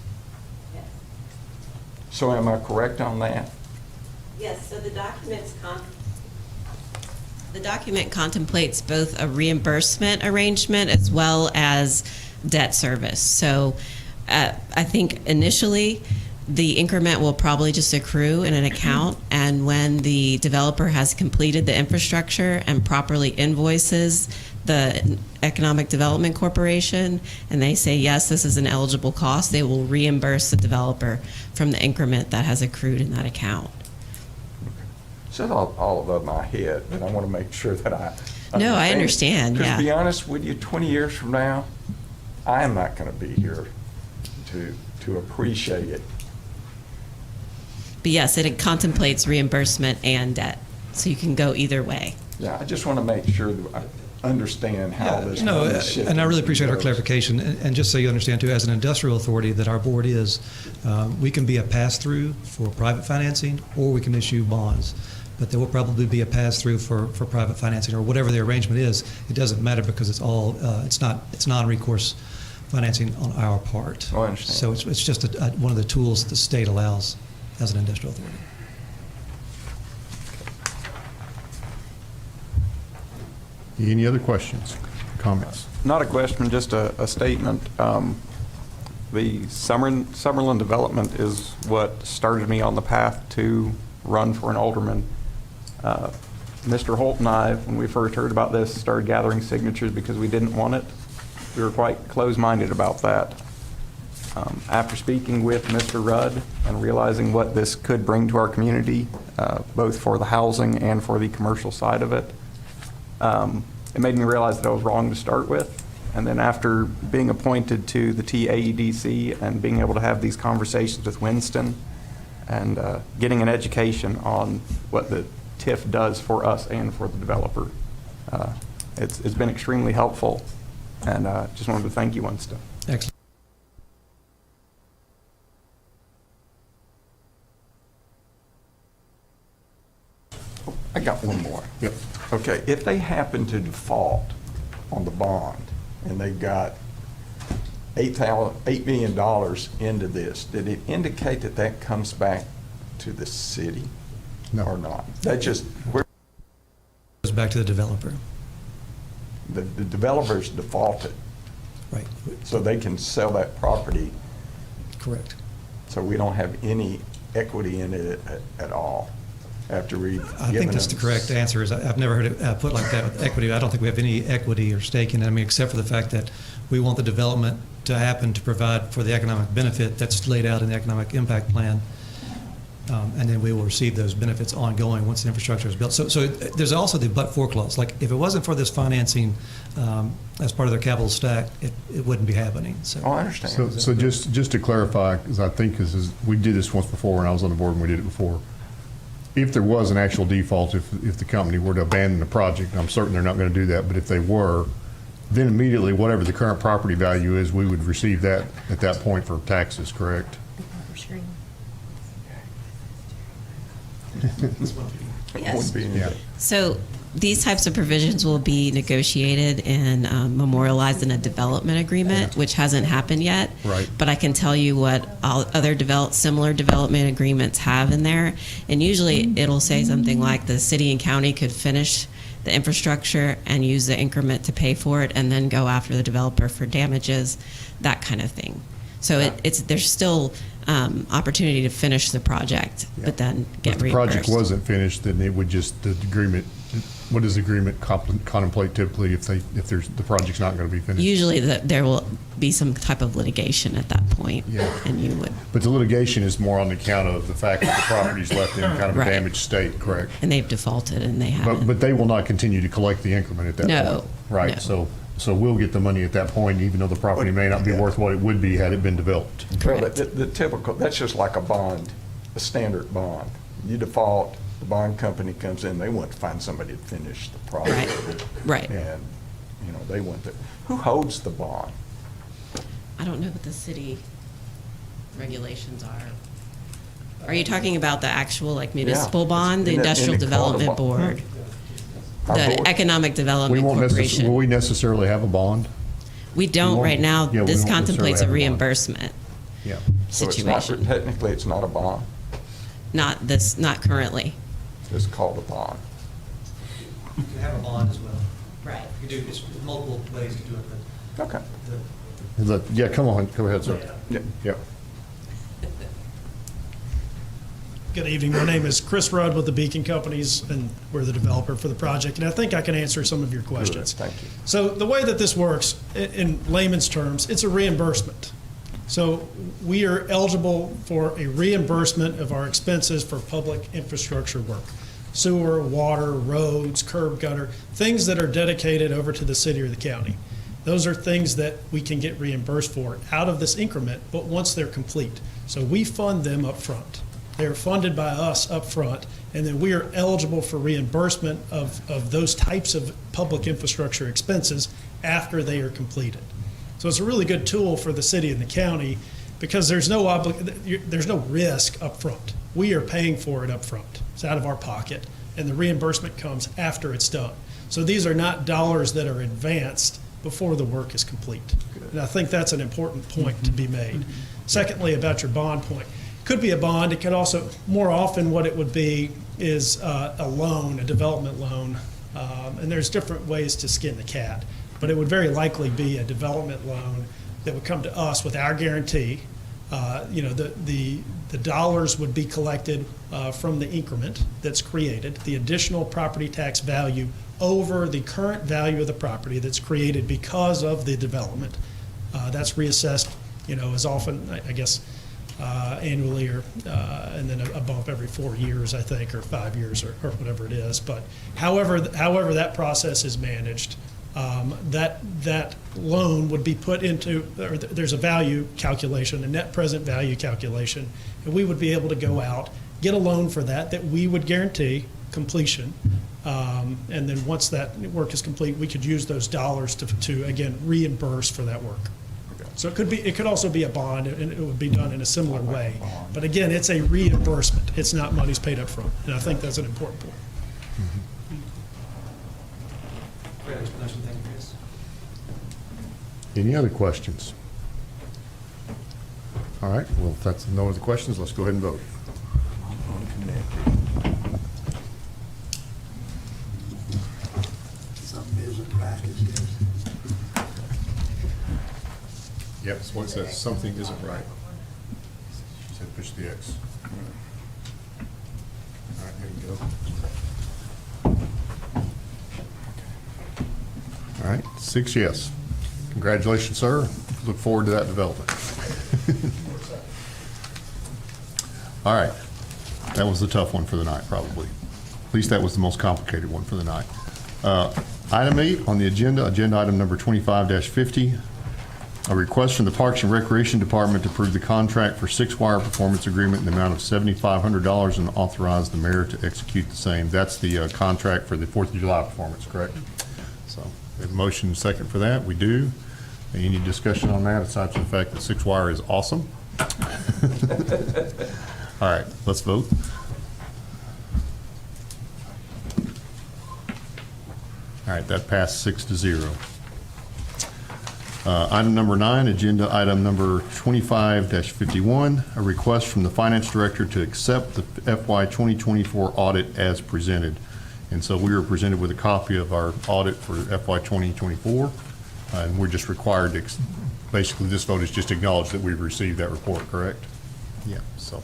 So am I correct on that? Yes, so the document contemplates both a reimbursement arrangement as well as debt service. So I think initially, the increment will probably just accrue in an account, and when the developer has completed the infrastructure and properly invoices the Economic Development Corporation, and they say, yes, this is an eligible cost, they will reimburse the developer from the increment that has accrued in that account. It's all above my head, but I want to make sure that I understand. No, I understand, Because yeah. to be honest with you, 20 years from now, I am not going to be here to appreciate it. But yes, it contemplates reimbursement and debt, so you can go either way. Yeah, I just want to make sure that I understand how this. No, money is shifted and I really appreciate our goes. clarification. And just so you understand too, as an industrial authority that our board is, we can be a pass-through for private financing, or we can issue bonds. But there will probably be a pass-through for private financing, or whatever the arrangement is. It doesn't matter because it's all, it's non-recourse financing on our part. Oh, I understand. So it's just one of the tools that the state allows as an industrial authority. Any other questions, comments? Not a question, just a statement. The Summerlin development is what started me on the path to run for an alderman. Mr. Holt and I, when we first heard about this, started gathering signatures because we didn't want it. We were quite close-minded about that. After speaking with Mr. Rudd and realizing what this could bring to our community, both for the housing and for the commercial side of it, it made me realize that I was wrong to start with. And then after being appointed to the TAEDC and being able to have these conversations with Winston and getting an education on what the TIF does for us and for the developer, it's been extremely helpful. And just wanted to thank you, Winston. Excellent. I got one more. Yep. Okay, if they happen to default on the bond and they got $8 million into this, did it indicate that that comes back to the city? No. Or not? That just, Goes back to the developer. the developers defaulted, Right. so they can sell that property, Correct. so we don't have any equity in it at all after we've I given think that's the them- correct answer. Is I've never heard it put like that with equity. I don't think we have any equity or stake in it. I mean, except for the fact that we want the development to happen to provide for the economic benefit that's laid out in the economic impact plan. And then we will receive those benefits ongoing once the infrastructure is built. So there's also the but-for clause. Like, if it wasn't for this financing as part of their capital stack, it wouldn't be happening. So. Oh, I understand. So just to clarify, because I think we did this once before when I was on the board and we did it before. If there was an actual default, if the company were to abandon the project, and I'm certain they're not going to do that, but if they were, then immediately whatever the current property value is, we would receive that at that point for taxes, correct? Yes. Would be Yeah. So these types of provisions will be negotiated and memorialized in a development agreement, which hasn't happened yet. Right. But I can tell you what all other similar development agreements have in there. And usually it'll say something like the city and county could finish the infrastructure and use the increment to pay for it and then go after the developer for damages, that kind of thing. So there's still opportunity to finish the project, but then get If the reimbursed. project wasn't finished, then it would just, the agreement, what does the agreement contemplate typically if the project's not going to be finished? Usually there will be some type of litigation at that point, Yeah. and you would, But the litigation is more on the account of the fact that the property's left in kind of a Right. damaged state, correct? and they've defaulted and they haven't. But they will not continue to collect the increment at that point? No, Right, no. so we'll get the money at that point, even though the property may not be worth what it would be had it been developed. Well, Correct. the typical, that's just like a bond, a standard bond. You default, the bond company comes in, they want to find somebody to finish the project. Right. And, they want to, who holds the bond? I don't know what the city regulations are. Are you talking about the actual like municipal Yeah. bond, the In the- in Industrial the Development bond. Board, Our the board. Economic We Development won't will Corporation? we necessarily have a bond? We don't won't- right now. yeah, we This won't contemplates a necessarily have a bond. reimbursement Yeah. So it's not, situation. technically, it's not a bond. Not currently. It's called a bond. You can have a bond as well. Right. You can do, there's multiple ways to do it, but Okay. Yeah, come on, go ahead, sir. Yeah. Yep. Good evening. My name is Chris Rudd with the Beacon Companies, and we're the developer for the project, and I think I can answer some of your questions. Good, thank you. So the way that this works, in layman's terms, it's a reimbursement. So we are eligible for a reimbursement of our expenses for public infrastructure work. Sewer, water, roads, curb gutter, things that are dedicated over to the city or the county. Those are things that we can get reimbursed for out of this increment, but once they're complete. So we fund them up front. They're funded by us up front, and then we are eligible for reimbursement of those types of public infrastructure expenses after they are completed. So it's a really good tool for the city and the county because there's no risk up front. We are paying for it up front. It's out of our pocket, and the reimbursement comes after it's done. So these are not dollars that are advanced before the work is complete. And I think that's an important point to be made. Secondly, about your bond point. Could be a bond. It could also, more often what it would be is a loan, a development loan. And there's different ways to skin the cat. But it would very likely be a development loan that would come to us with our guarantee. The dollars would be collected from the increment that's created, the additional property tax value over the current value of the property that's created because of the development. That's reassessed, as often, I guess, annually or and then a bump every 4 years, I think, or 5 years or whatever it is. But however that process is managed, that loan would be put into, or there's a value calculation, a net present value calculation, and we would be able to go out, get a loan for that we would guarantee completion. And then once that work is complete, we could use those dollars to again, reimburse for that work. So it could also be a bond, and it would be done in a similar way. But again, it's a reimbursement. It's not money's paid up front. And I think that's an important point. great explanation, thank you, Chris. Any other questions? All right, well, if that's no other questions, let's go ahead and vote. Something isn't right, is it? Yep, so it says something isn't right. She said push the X. All right, there you go. All right, 6 yes. Congratulations, sir. Look forward to that development. All right, that was the tough one for the night, probably. At least that was the most complicated one for the night. Item 8 on the agenda item number 25-50, a request from the Parks and Recreation Department to approve the contract for 6-wire performance agreement in the amount of $7,500 and authorize the mayor to execute the same. That's the contract for the 4th of July performance, correct? So, we have a motion and second for that. We do. Any discussion on that aside from the fact that 6-wire is awesome? All right, let's vote. All right, that passed 6-0. Item number 9, agenda item number 25-51, a request from the finance director to accept the FY 2024 audit as presented. And so we were presented with a copy of our audit for FY 2024, and we're just required to, basically this vote is just acknowledge that we've received that report, correct? Yeah, so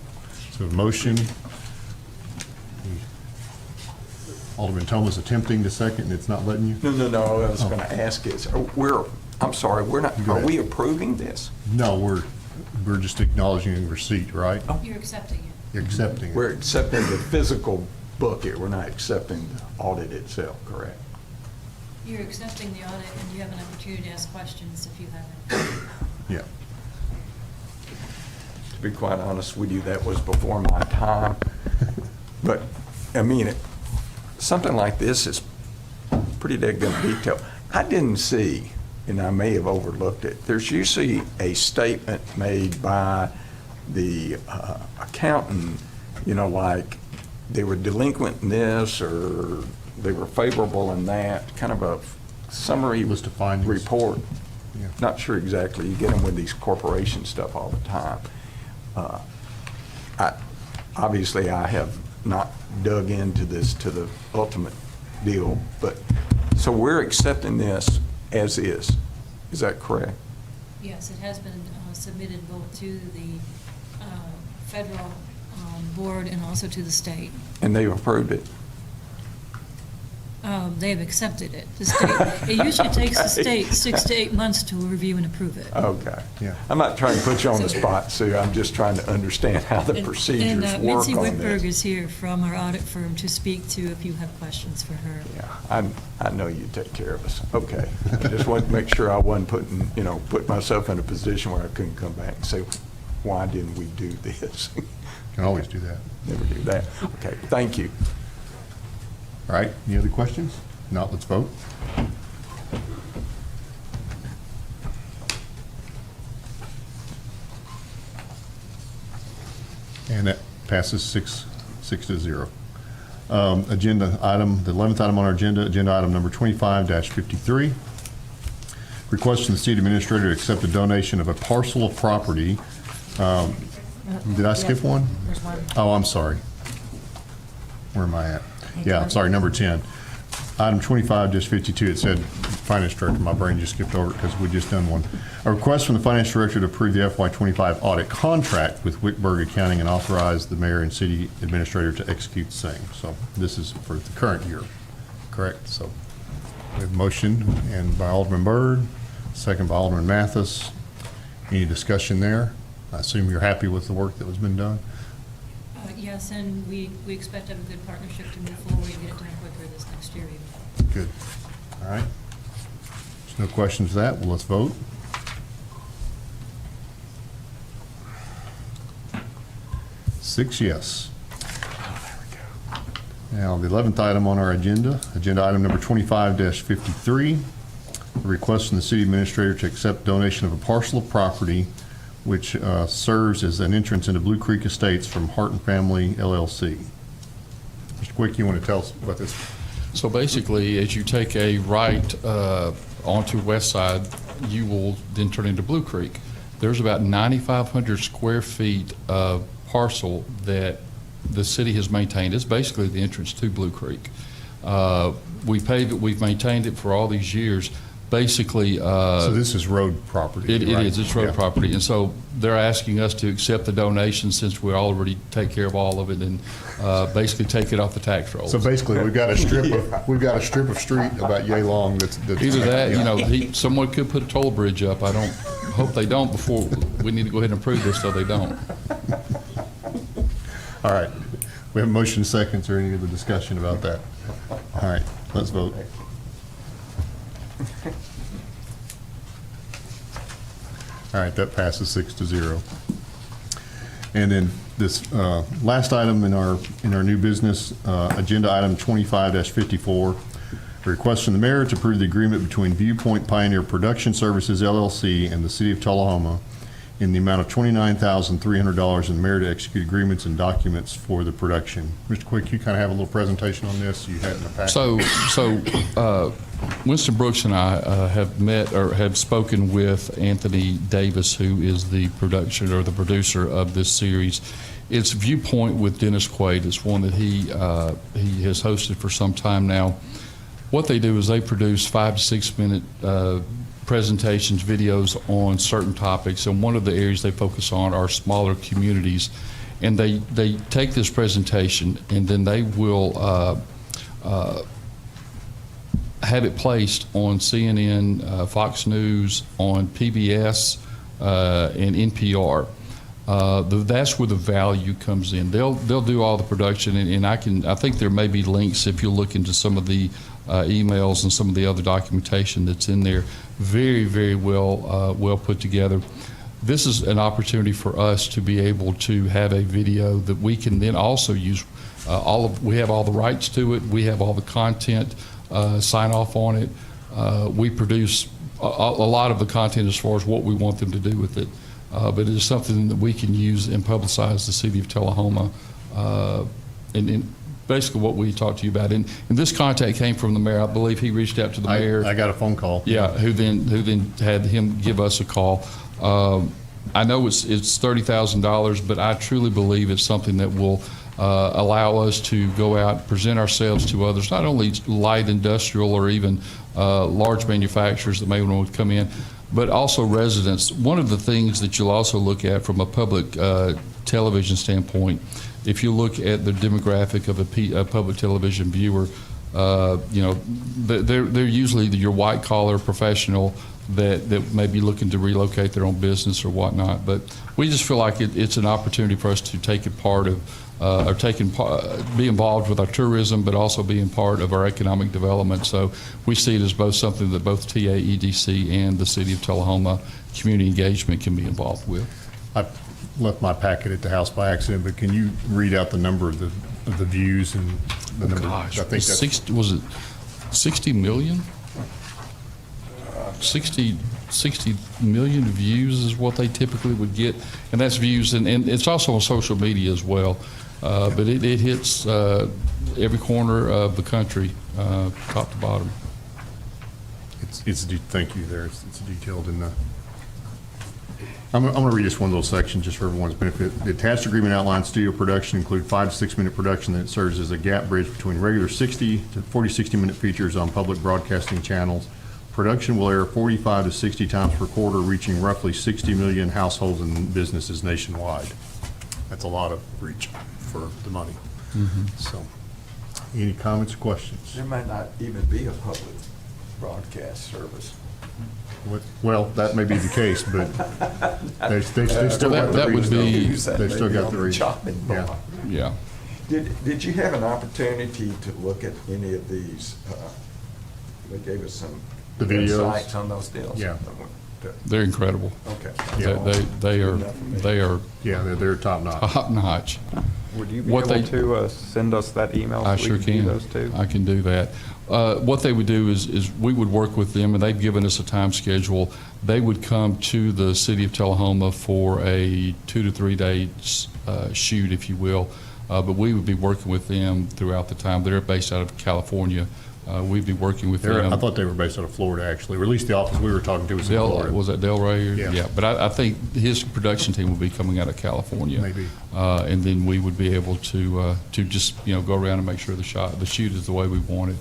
a motion. Alderman Thomas attempting to second, and it's not letting you? No, I was going to ask is, I'm sorry, Go are ahead. we approving this? No, we're just acknowledging receipt, right? You're accepting it. You're accepting it. We're accepting the physical book here, we're not accepting the audit itself, correct? You're accepting the audit, and you have an opportunity to ask questions if you haven't. Yeah. To be quite honest with you, that was before my time. But, I mean, something like this is pretty daggone detailed. I didn't see, and I may have overlooked it, there's usually a statement made by the accountant you know, like they were delinquent in this or they were favorable in that, kind of a summary List of findings. report. Yeah. Not sure exactly. You get them with these corporation stuff all the time. Obviously, I have not dug into this to the ultimate deal, but, so we're accepting this as is. Is that correct? Yes, it has been submitted both to the federal board and also to the state. And they've approved it? They've accepted it. The state, it usually takes the state 6 to 8 months to review and approve it. Okay. Yeah. I'm not trying to put you on the spot, Sue. I'm just trying to understand how the procedures And work Mitzi on Whitberg this. is here from our audit firm to speak to if you have questions for her. Yeah, I know you take care of us. Okay. I just wanted to make sure I wasn't put myself in a position where I couldn't come back and say, why didn't we do this? Can always do that. Never do that. Okay, thank you. All right, any other questions? Not, let's vote. And that passes 6-0. Agenda item, the 11th item on our agenda, agenda item number 25-53. Request from the city administrator to accept a donation of a parcel of property. Did I skip one? There's one. Oh, I'm sorry. Where am I at? Yeah, I'm sorry, number 10. Item 25-52, it said finance director. My brain just skipped over it because we just done one. A request from the finance director to approve the FY25 audit contract with Whitberg Accounting and authorize the mayor and city administrator to execute the same. So this is for the current year, correct? So we have a motion and by Alderman Byrd, second by Alderman Mathis. Any discussion there? I assume you're happy with the work that was been done? Yes, and we expect to have a good partnership to move forward and get it done quicker this next year. Good. All right. There's no questions to that. Well, let's vote. Six yes. Now, the 11th item on our agenda, agenda item number 25-53, a request from the city administrator to accept donation of a parcel of property which serves as an entrance into Blue Creek Estates from Hart and Family LLC. Mr. Quick, you want to tell us about this? So basically, as you take a right onto West Side, you will then turn into Blue Creek. There's about 9,500 square feet of parcel that the city has maintained. It's basically the entrance to Blue Creek. We paved it, we've maintained it for all these years. Basically, So this is road property, it right? is, it's road Yeah. property. And so they're asking us to accept the donation since we already take care of all of it and basically take it off the tax rolls. So basically, we've got a strip of street about yay long that's. Either that, you know, someone could put a toll bridge up. I don't, hope they don't before, we need to go ahead and approve this so they don't. All right. We have a motion seconds or any other discussion about that? All right, let's vote. All right, that passes 6-0. And then this last item in our new business, agenda item 25-54, a request from the mayor to approve the agreement between Viewpoint Pioneer Production Services LLC and the city of Tullahoma in the amount of $29,300 and mayor to execute agreements and documents for the production. Mr. Quick, you kind of have a little presentation on this you had in the packet. So Winston Brooks and I have met or have spoken with Anthony Davis, who is the production or the producer of this series. It's Viewpoint with Dennis Quaid. It's one that he has hosted for some time now. What they do is they produce 5 to 6 minute presentations, videos on certain topics, and one of the areas they focus on are smaller communities. And they take this presentation and then they will have it placed on CNN, Fox News, on PBS, and NPR. That's where the value comes in. They'll do all the production, and I think there may be links if you look into some of the emails and some of the other documentation that's in there. Very, very well put together. This is an opportunity for us to be able to have a video that we can then also use. We have all the rights to it. We have all the content, sign off on it. We produce a lot of the content as far as what we want them to do with it. But it is something that we can use and publicize the city of Tullahoma and basically what we talked to you about. And this contact came from the mayor. I believe he reached out to the mayor. I got a phone call. Yeah, who then had him give us a call. I know it's $30,000, but I truly believe it's something that will allow us to go out, present ourselves to others, not only light industrial or even large manufacturers that may want to come in, but also residents. One of the things that you'll also look at from a public television standpoint, if you look at the demographic of a public television viewer, they're usually your white collar professional that may be looking to relocate their own business or whatnot. But we just feel like it's an opportunity for us to take a part of, be involved with our tourism, but also being part of our economic development. So we see it as both something that both TAEDC and the City of Tullahoma community engagement can be involved with. I left my packet at the house by accident, but can you read out the number of the views and the number? Gosh, I think that's, was it 60 million? 60 million views is what they typically would get, and that's views, and it's also on social media as well. But it hits every corner of the country, top to bottom. thank you there. It's detailed in the. I'm going to read just one little section just for everyone's benefit. The attached agreement outlines studio production include 5 to 6 minute production that serves as a gap bridge between regular 60 to 40-60 minute features on public broadcasting channels. Production will air 45 to 60 times per quarter, reaching roughly 60 million households and businesses nationwide. That's a lot of reach for the money. So, any comments or questions? There might not even be a public broadcast service. Well, that may be the case, but they still got the that would reach. be- They still got the reach. Chopping Yeah. block. Yeah. Did you have an opportunity to look at any of these? They gave us some The videos? insights on those deals. Yeah. They're incredible. Okay. Yeah. They are Yeah, they're top notch. top notch. Would you be What able they- to send us that email? I so we sure view can. those too? I can do that. What they would do is we would work with them, and they've given us a time schedule. They would come to the City of Tullahoma for a 2 to 3 day shoot, if you will. But we would be working with them throughout the time. They're based out of California. We'd be working with them. I thought they were based out of Florida, actually, or at least the office we were talking to was in Florida. Was that Delray? Yeah. But I think his production team will be coming out of California. Maybe. And then we would be able to just, go around and make sure the shoot is the way we want it.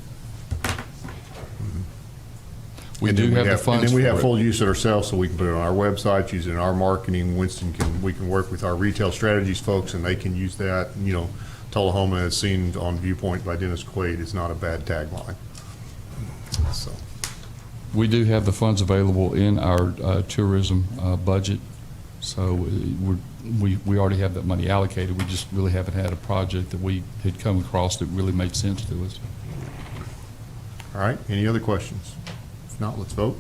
We And do then have the funds And then we have for it. full use it ourselves, so we can put it on our website, use it in our marketing. We can work with our retail strategies folks, and they can use that. Tullahoma, as seen on Viewpoint by Dennis Quaid, is not a bad tagline. So, We do have the funds available in our tourism budget, so we already have that money allocated. We just really haven't had a project that we had come across that really made sense to us. all right, any other questions? If not, let's vote.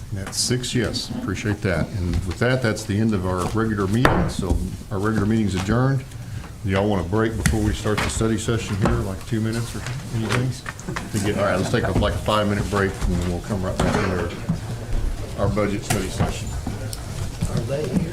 And that's 6 yes, appreciate that. And with that, that's the end of our regular meeting, so our regular meeting's adjourned. Do y'all want a break before we start the study session here, like 2 minutes or anything? All right, let's take like a 5-minute break, and then we'll come right back into our budget study session. Are they here?